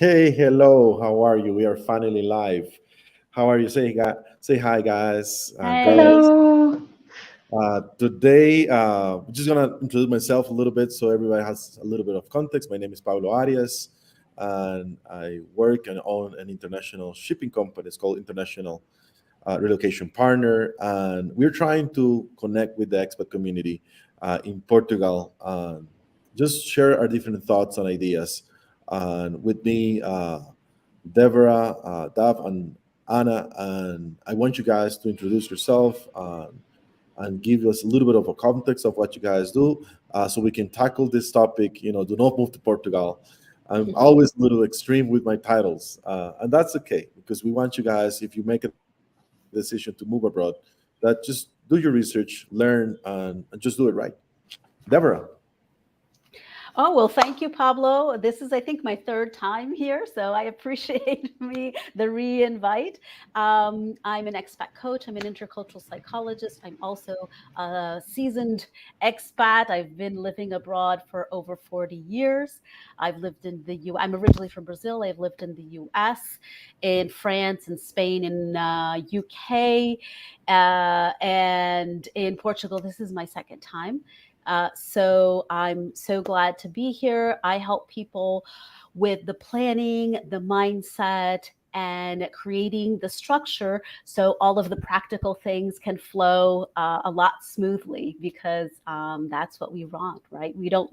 Hey, hello. How are you? We are finally live. How are you? Say hi, guys, Hey. girls. Hello. Today, I'm just gonna introduce myself a little bit so everybody has a little bit of context. My name is Pablo Arias, and I work and own an international shipping company. It's called International Relocation Partner, and we're trying to connect with the expat community in Portugal. Just share our different thoughts and ideas. And with me, Deborah, Dav, and Anna, and I want you guys to introduce yourself and give us a little bit of a context of what you guys do, so we can tackle this topic. Do not move to Portugal. I'm always a little extreme with my titles, and that's okay because we want you guys, if you make a decision to move abroad, that just do your research, learn, and just do it right. Deborah. Oh, well, thank you, Pablo. This is, I think, my third time here, so I appreciate the re-invite. I'm an expat coach. I'm an intercultural psychologist. I'm also a seasoned expat. I've been living abroad for over 40 years. I've lived in the U. I'm originally from Brazil. I've lived in the U.S., in France, in Spain, in UK, and in Portugal. This is my second time. So I'm so glad to be here. I help people with the planning, the mindset, and creating the structure so all of the practical things can flow a lot smoothly because that's what we want, right? We don't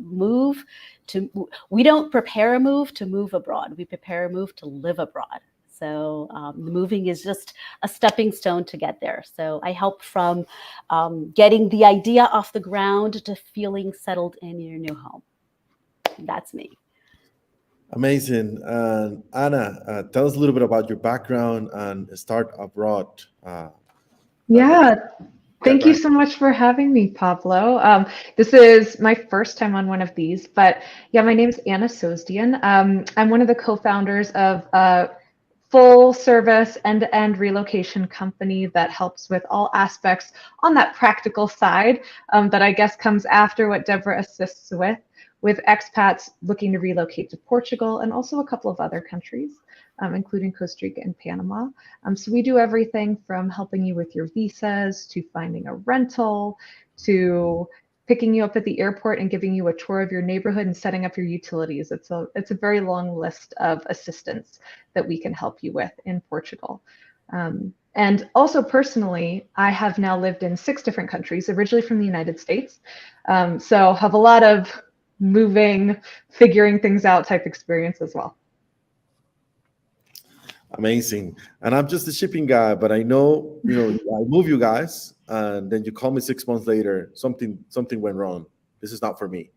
prepare a move to move abroad. We prepare a move to live abroad. So the moving is just a stepping stone to get there. So I help from getting the idea off the ground to feeling settled in your new home. That's me. Amazing. And Anna, tell us a little bit about your background and start abroad. That Yeah, got thank you right. so much for having me, Pablo. This is my first time on one of these, but yeah, my name's Anna Sosdian. I'm one of the co-founders of a full service end-to-end relocation company that helps with all aspects on that practical side that I guess comes after what Deborah assists with expats looking to relocate to Portugal and also a couple of other countries, including Costa Rica and Panama. So we do everything from helping you with your visas to finding a rental to picking you up at the airport and giving you a tour of your neighborhood and setting up your utilities. It's a very long list of assistance that we can help you with in Portugal. And also personally, I have now lived in 6 different countries, originally from the United States. So have a lot of moving, figuring things out type experience as well. Amazing. And I'm just a shipping guy, but I know, I move you guys, and then you call me 6 months later, something went wrong. This is not for me.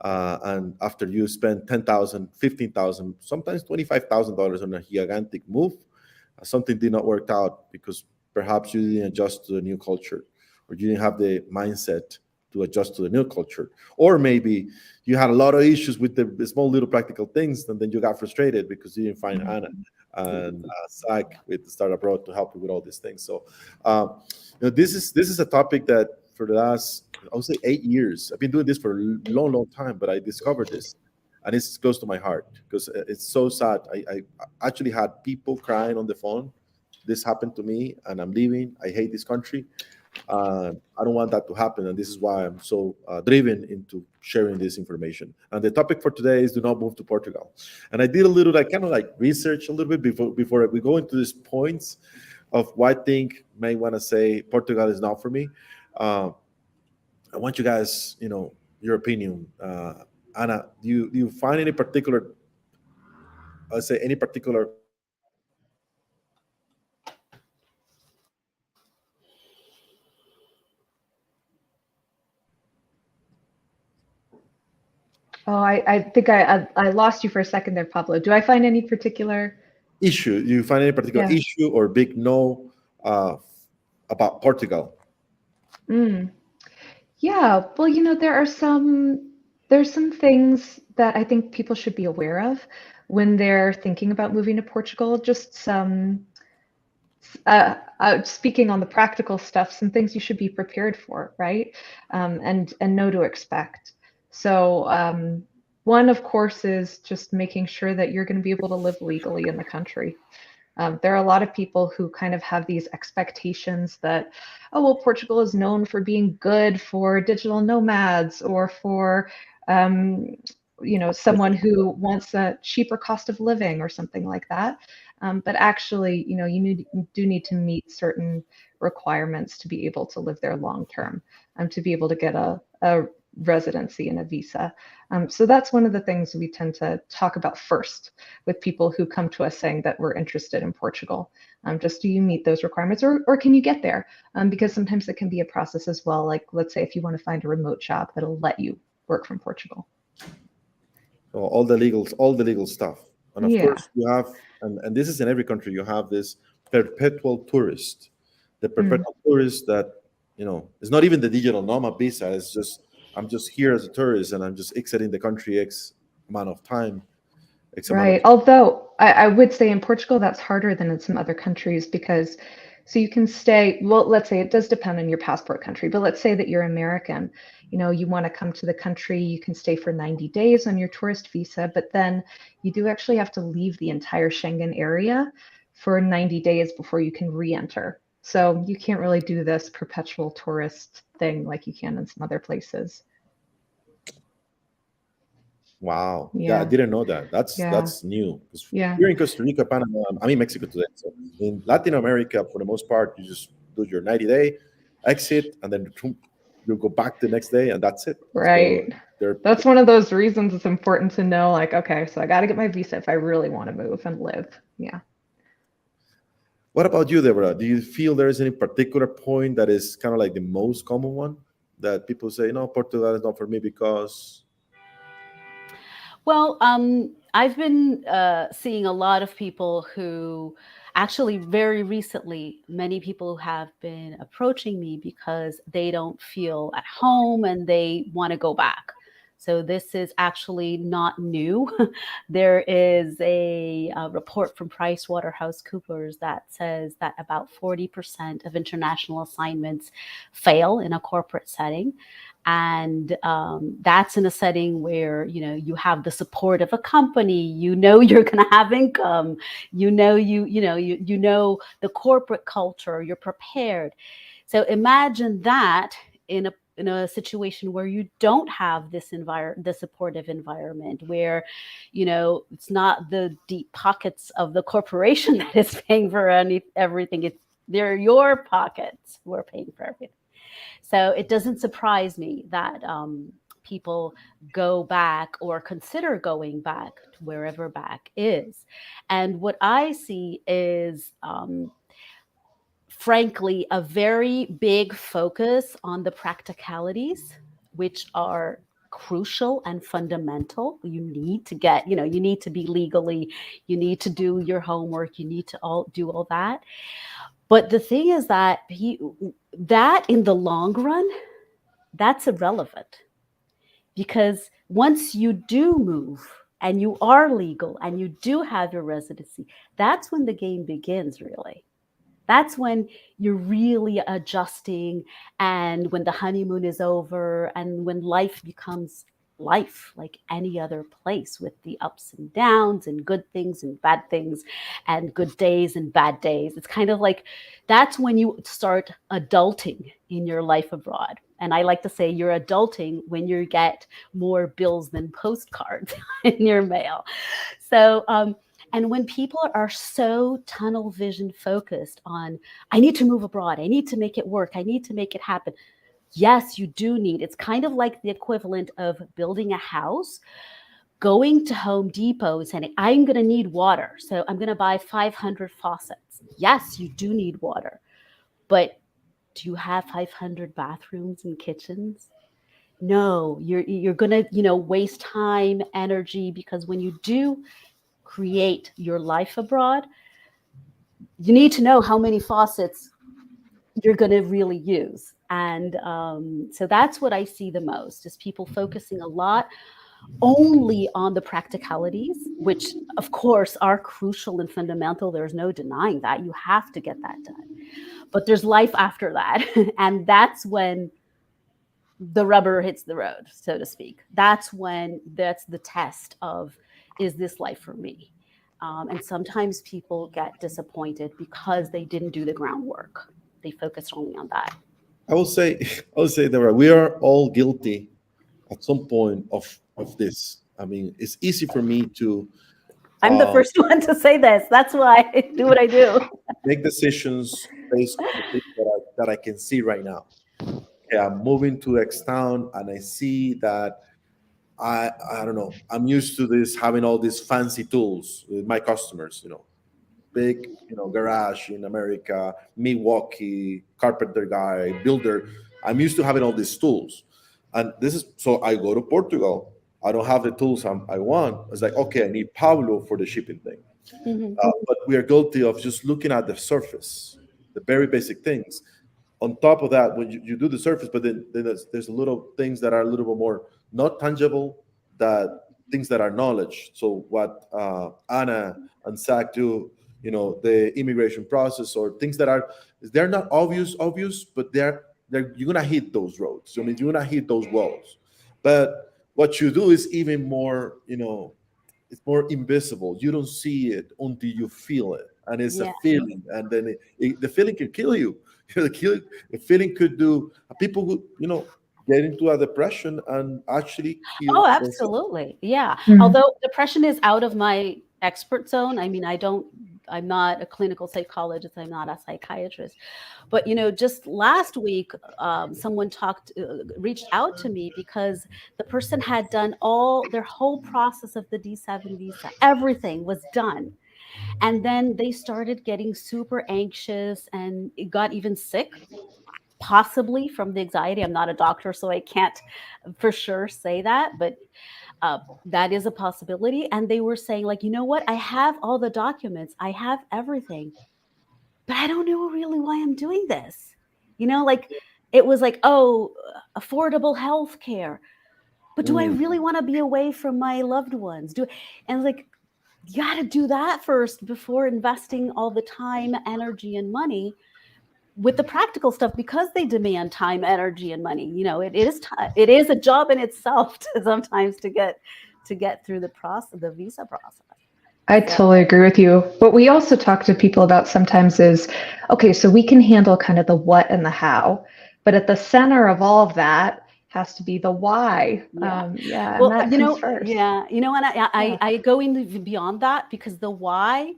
And after you spend 10,000, 15,000, sometimes $25,000 on a gigantic move, something did not work out because perhaps you didn't adjust to the new culture, or you didn't have the mindset to adjust to the new culture, or maybe you had a lot of issues with the small little practical things, and then you got frustrated because you didn't find Anna and Zach with Start Abroad to help you with all these things. So, this is a topic that for the last, I would say, 8 years, I've been doing this for a long, long time, but I discovered this, and it's close to my heart because it's so sad. I actually had people crying on the phone. This happened to me, and I'm leaving. I hate this country. I don't want that to happen, and this is why I'm so driven into sharing this information. And the topic for today is do not move to Portugal. And I did a little, like, kind of like research a little bit before we go into these points of why I think may want to say Portugal is not for me. Uh, I want you guys, your opinion. Anna, do you find any particular, I say, any particular Oh, I think I lost you for a second there, Pablo. Do I find any particular? issue? Do you find any particular Yeah. issue or big no about Portugal? Mm. Yeah. Well, there's some things that I think people should be aware of when they're thinking about moving to Portugal. Just some speaking on the practical stuff, some things you should be prepared for, right? And know to expect. So One, of course, is just making sure that you're going to be able to live legally in the country. There are a lot of people who kind of have these expectations that, oh, well, Portugal is known for being good for digital nomads or for, someone who wants a cheaper cost of living or something like that. But actually, you do need to meet certain requirements to be able to live there long term, to be able to get a residency and a visa. So that's one of the things we tend to talk about first with people who come to us saying that we're interested in Portugal. Just do you meet those requirements, or can you get there? Because sometimes it can be a process as well. Like, let's say if you want to find a remote job that'll let you work from Portugal. So all the legal stuff. And of Yeah. course you have, and this is in every country, you have this perpetual tourist. The perpetual tourist that, it's not even the digital nomad visa. It's just, I'm just here as a tourist and I'm just exiting the country X amount of time. Right. Although I would say in Portugal, that's harder than in some other countries because so you can stay, well, let's say it does depend on your passport country, but let's say that you're American, you want to come to the country, you can stay for 90 days on your tourist visa, but then you do actually have to leave the entire Schengen area for 90 days before you can re-enter. So you can't really do this perpetual tourist thing like you can in some other places. Wow. Yeah. Yeah, I didn't know that. That's new. Yeah. Here in Costa Rica, Panama, I'm in Mexico today. So in Latin America, for the most part, you just do your 90-day exit, and then you go back the next day, and that's it. Right. So that's one of those reasons it's important to know, like, okay, so I got to get my visa if I really want to move and live. Yeah. What about you, Deborah? Do you feel there is any particular point that is kind of like the most common one that people say, no, Portugal is not for me because... Well, I've been seeing a lot of people who actually very recently, many people have been approaching me because they don't feel at home and they want to go back. So this is actually not new. There is a report from PricewaterhouseCoopers that says that about 40% of international assignments fail in a corporate setting. And that's in a setting where, you have the support of a company, you're going to have income, you know the corporate culture, you're prepared. So imagine that in a situation where you don't have the supportive environment, where, it's not the deep pockets of the corporation that is paying for everything. They're your pockets who are paying for everything. So it doesn't surprise me that people go back or consider going back to wherever back is. And what I see is, frankly, a very big focus on the practicalities, which are crucial and fundamental. You need to get, you need to be legally, you need to do your homework, you need to do all that. But the thing is that that in the long run, that's irrelevant, because once you do move and you are legal and you do have your residency, that's when the game begins, really. That's when you're really adjusting, and when the honeymoon is over and when life becomes life like any other place, with the ups and downs and good things and bad things and good days and bad days. It's kind of like that's when you start adulting in your life abroad. And I like to say you're adulting when you get more bills than postcards in your mail. So, and when people are so tunnel vision focused on, I need to move abroad, I need to make it work, I need to make it happen. Yes, you do need. It's kind of like the equivalent of building a house, going to Home Depot and saying, I'm going to need water, so I'm going to buy 500 faucets. Yes, you do need water. But do you have 500 bathrooms and kitchens? No, you're going to, waste time, energy, because when you do create your life abroad, you need to know how many faucets you're going to really use. And so that's what I see the most, is people focusing a lot only on the practicalities, which of course are crucial and fundamental. There's no denying that. You have to get that done. But there's life after that. And that's when the rubber hits the road, so to speak. That's the test of, is this life for me? And sometimes people get disappointed because they didn't do the groundwork. They focused only on that. I will say, I will say that we are all guilty at some point of this. I mean, it's easy for me to I'm the uh, first one to say this. That's why I do what I do. make decisions based on the things that I can see right now. Okay, I'm moving to X town, and I see that I don't know. I'm used to this having all these fancy tools with my customers. Big garage in America, Milwaukee, carpenter guy, builder. I'm used to having all these tools, and this is so I go to Portugal. I don't have the tools I want. It's like, okay, I need Pablo for the shipping thing. Mhm. But we are guilty of just looking at the surface, the very basic things. On top of that, when you do the surface, but then there's a little things that are a little bit more not tangible, that things that are knowledge. So what Anna and Zach do, the immigration process, or things that they're not obvious, but they're you're gonna hit those roads. I mean, you're gonna hit those walls. But what you do is even more, it's more invisible. You don't see it until you feel it, and it's a Yeah. feeling, and then the feeling can kill you. The feeling could do people would get into a depression and actually Oh, kill themselves. absolutely. Yeah. Mm. Although depression is out of my expert zone. I mean, I'm not a clinical psychologist. I'm not a psychiatrist. But, just last week, someone reached out to me because the person had done their whole process of the D7 visa. Everything was done. And then they started getting super anxious and it got even sick, possibly from the anxiety. I'm not a doctor, so I can't for sure say that, but that is a possibility. And they were saying, like, you know what? I have all the documents, I have everything, but I don't know really why I'm doing this. Like it was like, oh, affordable health care. But do I Mm. really want to be away from my loved ones? And like, you got to do that first before investing all the time, energy, and money with the practical stuff, because they demand time, energy, and money. It is a job in itself to sometimes to get through the visa process. I So, totally agree with you. What we also talk to people about sometimes is, okay, so we can handle kind of the what and the how, but at the center of all of that has to be the why. yeah. Yeah, and Well, that comes first. yeah, and Yeah. I go even beyond that, because the why,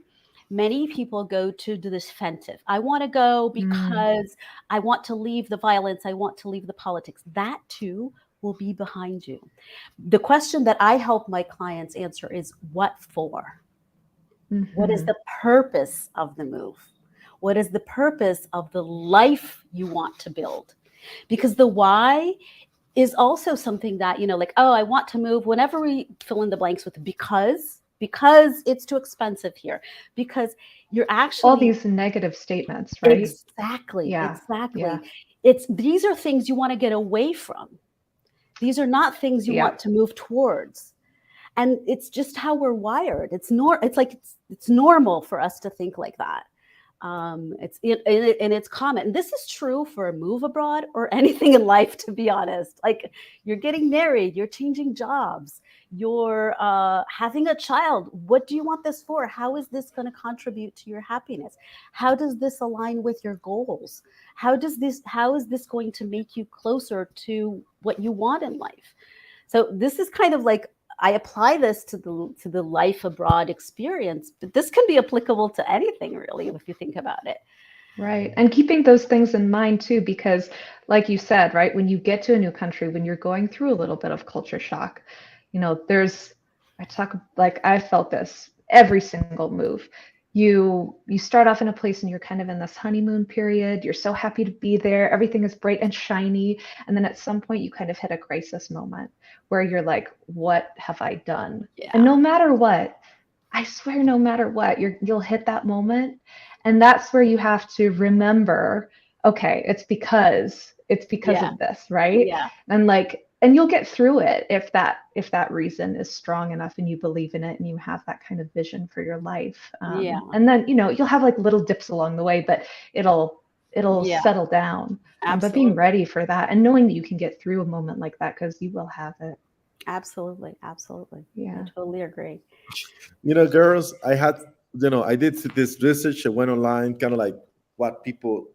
many people go to the defensive. I want to go Mm. because I want to leave the violence. I want to leave the politics. That too will be behind you. The question that I help my clients answer is, what for? What is Mhm. the purpose of the move? What is the purpose of the life you want to build? Because the why is also something that, like, oh, I want to move, whenever we fill in the blanks with because it's too expensive here, because you're All actually these negative statements, right? exactly, Yeah. Yeah. exactly. These are things you want to get away from. These are not things you Yeah. want to move towards. And it's just how we're wired. It's normal for us to think like that. And it's common. And this is true for a move abroad or anything in life, to be honest. Like, you're getting married, you're changing jobs, you're having a child. What do you want this for? How is this going to contribute to your happiness? How does this align with your goals? How is this going to make you closer to what you want in life? So this is kind of like, I apply this to the life abroad experience, but this can be applicable to anything, really, if you think about it. Right. And keeping those things in mind too, because like you said, right, when you get to a new country, when you're going through a little bit of culture shock, I felt this every single move. You start off in a place and you're kind of in this honeymoon period. You're so happy to be there. Everything is bright and shiny. And then at some point you kind of hit a crisis moment where you're like, what have I done? And Yeah, no matter what, I swear, no matter what, you'll hit that moment. And that's where you have to remember, okay, it's because yeah, of this, right? yeah, And you'll get through it if that reason is strong enough and you believe in it and you have that kind of vision for your life. yeah. And then, you'll have like little dips along the way, but it'll Yeah, settle down. But being absolutely. ready for that and knowing that you can get through a moment like that because you will have it. Absolutely. Absolutely. I Yeah. totally agree. Girls, I did this research. I went online, kind of like what people,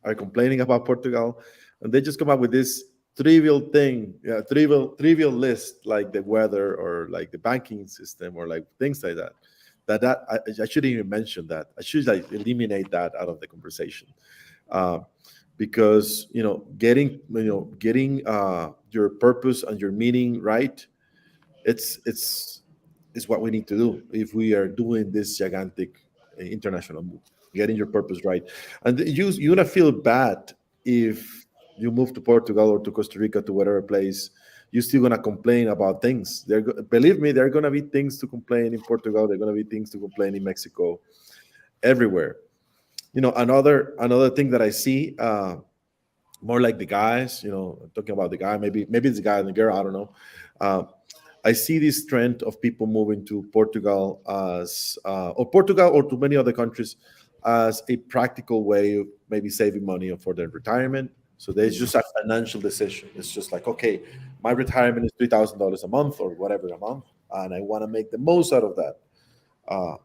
are complaining about Portugal, and they just come up with this trivial thing, trivial list, like the weather or like the banking system or like things like that. I shouldn't even mention that. I should like eliminate that out of the conversation, uh, because getting your purpose and your meaning right. It's what we need to do if we are doing this gigantic international move, getting your purpose right. And you're gonna feel bad if you move to Portugal or to Costa Rica, to whatever place. You're still gonna complain about things. Believe me, there are gonna be things to complain in Portugal. There are gonna be things to complain in Mexico, everywhere. Another thing that I see, more like the guys. Talking about the guy, maybe it's the guy and the girl. I don't know. Uh, I see this trend of people moving to Portugal or Portugal or to many other countries as a practical way of maybe saving money for their retirement. So there's Mhm. just a financial decision. It's just like, okay, my retirement is $3,000 a month or whatever a month, and I want to make the most out of that.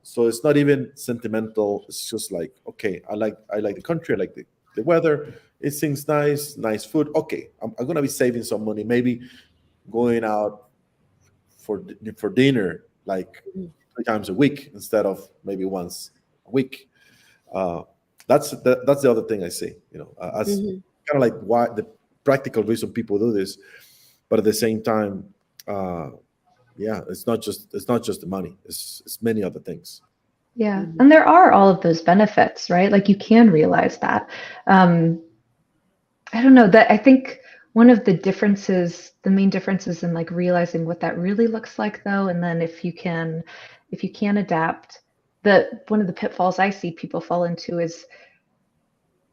So it's not even sentimental. It's just like, okay, I like the country, I like the weather. It seems nice food. Okay, I'm gonna be saving some money, maybe going out for dinner like Mhm. 3 times a week instead of maybe once a week. Uh, that's the other thing I see. As Mhm. kind of like why the practical reason people do this, but at the same time, uh, yeah, it's not just the money. It's many other things. Yeah. Mhm. And there are all of those benefits, right? Like you can realize that. Um, I don't know that I think one of the main differences in like realizing what that really looks like though, and then if you can adapt, one of the pitfalls I see people fall into is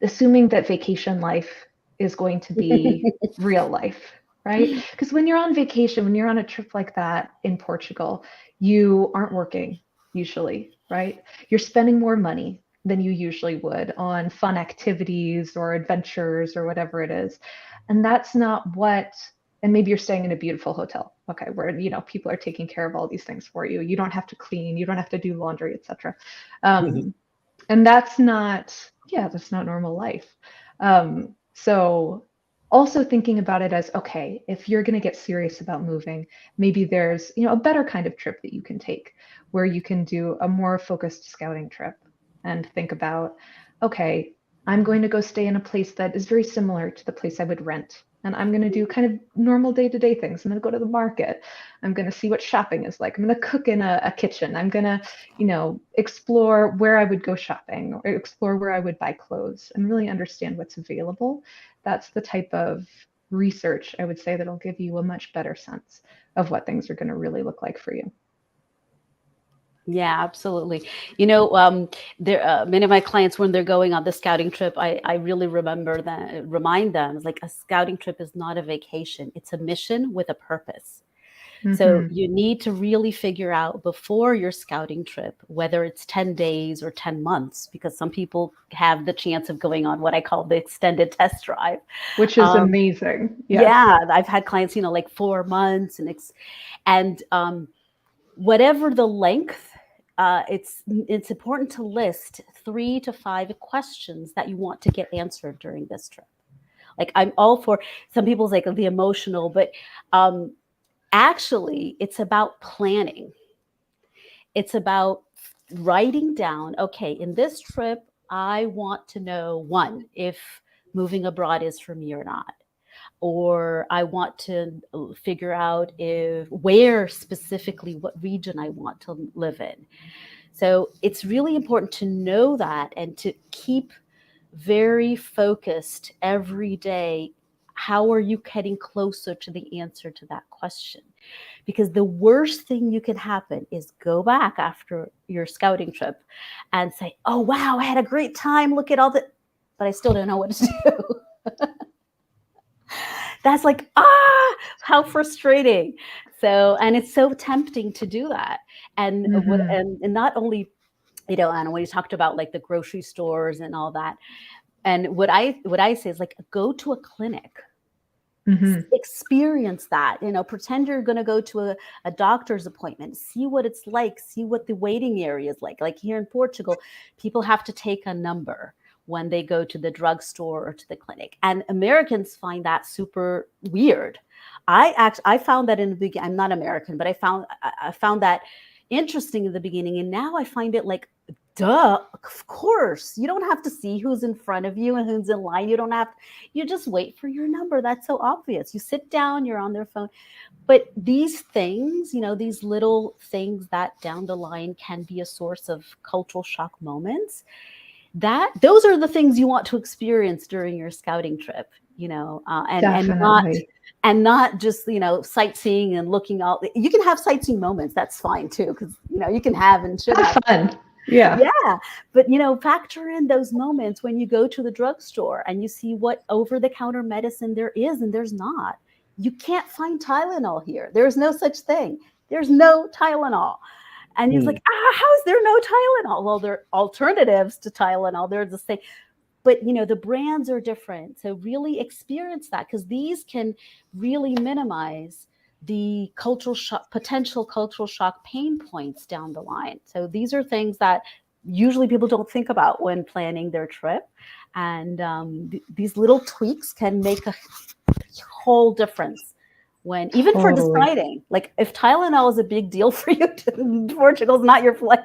assuming that vacation life is going to be real life, right? Because when you're on vacation, when you're on a trip like that in Portugal, you aren't working usually, right? You're spending more money than you usually would on fun activities or adventures or whatever it is. And that's not what, and maybe you're staying in a beautiful hotel, okay, where people are taking care of all these things for you. You don't have to clean, you don't have to do laundry, etc. And that's not normal life. So also thinking about it as, okay, if you're going to get serious about moving, maybe there's a better kind of trip that you can take where you can do a more focused scouting trip and think about, okay, I'm going to go stay in a place that is very similar to the place I would rent, and I'm going to do kind of normal day-to-day things. I'm going to go to the market, I'm going to see what shopping is like, I'm going to cook in a kitchen, I'm going to explore where I would go shopping or explore where I would buy clothes and really understand what's available. That's the type of research I would say that'll give you a much better sense of what things are going to really look like for you. Yeah, absolutely. There many of my clients when they're going on the scouting trip, I really remind them it's like a scouting trip is not a vacation; it's a mission with a purpose. So Mm-hmm. you need to really figure out before your scouting trip whether it's 10 days or 10 months, because some people have the chance of going on what I call the extended test drive. Which is Um, amazing. Yes. yeah, I've had clients, like 4 months and whatever the length. It's important to list 3 to 5 questions that you want to get answered during this trip. Like I'm all for some people's like the emotional, but um, actually it's about planning. It's about writing down, okay, in this trip, I want to know one, if moving abroad is for me or not. Or I want to figure out if where specifically, what region I want to live in. So it's really important to know that and to keep very focused every day. How are you getting closer to the answer to that question? Because the worst thing you can happen is go back after your scouting trip and say, oh, wow, I had a great time. Look at all the, but I still don't know what to do. That's like, how frustrating. So, and it's so tempting to do that. And Mm-hmm. and not only, Anna, when you talked about like the grocery stores and all that, And what I say is like, go to a clinic. Mhm. Experience that, pretend you're going to go to a doctor's appointment, see what it's like, see what the waiting area is like here in Portugal. People have to take a number when they go to the drugstore or to the clinic, and Americans find that super weird. I found that in the beginning. I'm not American, but I found that interesting in the beginning, and now I find it like, duh, of course. You don't have to see who's in front of you and who's in line. You just wait for your number. That's so obvious. You sit down, you're on their phone. But these things, these little things that down the line can be a source of cultural shock moments, those are the things you want to experience during your scouting trip, Definitely. and not just, sightseeing and looking all. You can have sightseeing moments. That's fine too, because, you can have and should have Fun. Yeah. Yeah. But, factor in those moments when you go to the drugstore and you see what over-the-counter medicine there is and there's not. You can't find Tylenol here. There's no such thing. There's no Tylenol. And you're like, how is there no Tylenol? Well, there are alternatives to Tylenol. They're the same. But, the brands are different. So really experience that, because these can really minimize the potential cultural shock pain points down the line. So these are things that usually people don't think about when planning their trip. And these little tweaks can make a whole difference even for deciding, like, if Tylenol is a big deal for you, Portugal's not your place.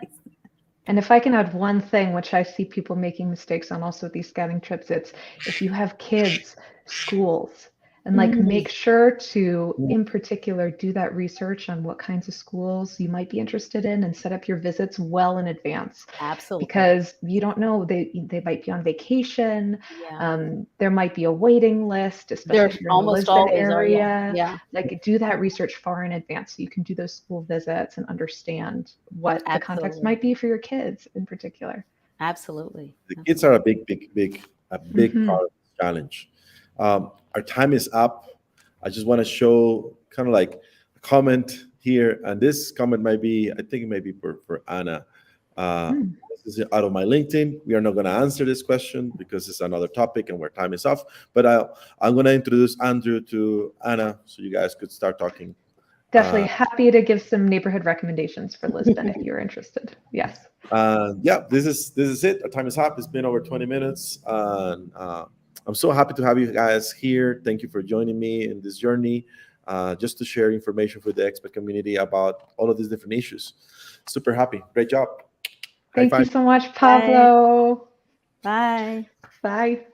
And if I can add one thing, which I see people making mistakes on also these scouting trips, it's if you have kids, schools, and make sure to, in particular, do that research on what kinds of schools you might be interested in and set up your visits well in advance. Absolutely. Because you don't know, they might be on vacation. Yeah. There might be a waiting list, especially if you're in the Lisbon area. Yeah. Do that research far in advance so you can do those school visits and understand what the context might be for your kids in particular. Absolutely. The kids are a big part of the challenge. Our time is up. I just want to show kind of like a comment here, and this comment might be, I think it may be for Anna. This is out of my LinkedIn. We are not going to answer this question because it's another topic and where time is off. But I'm going to introduce Andrew to Anna so you guys could start talking. Definitely happy to give some neighborhood recommendations for Lisbon if you're interested. Yes. This is it. Our time is up. It's been over 20 minutes. And I'm so happy to have you guys here. Thank you for joining me in this journey, just to share information for the expat community about all of these different issues. Super happy. Great job. Thank you so much, Pablo. Bye. Bye.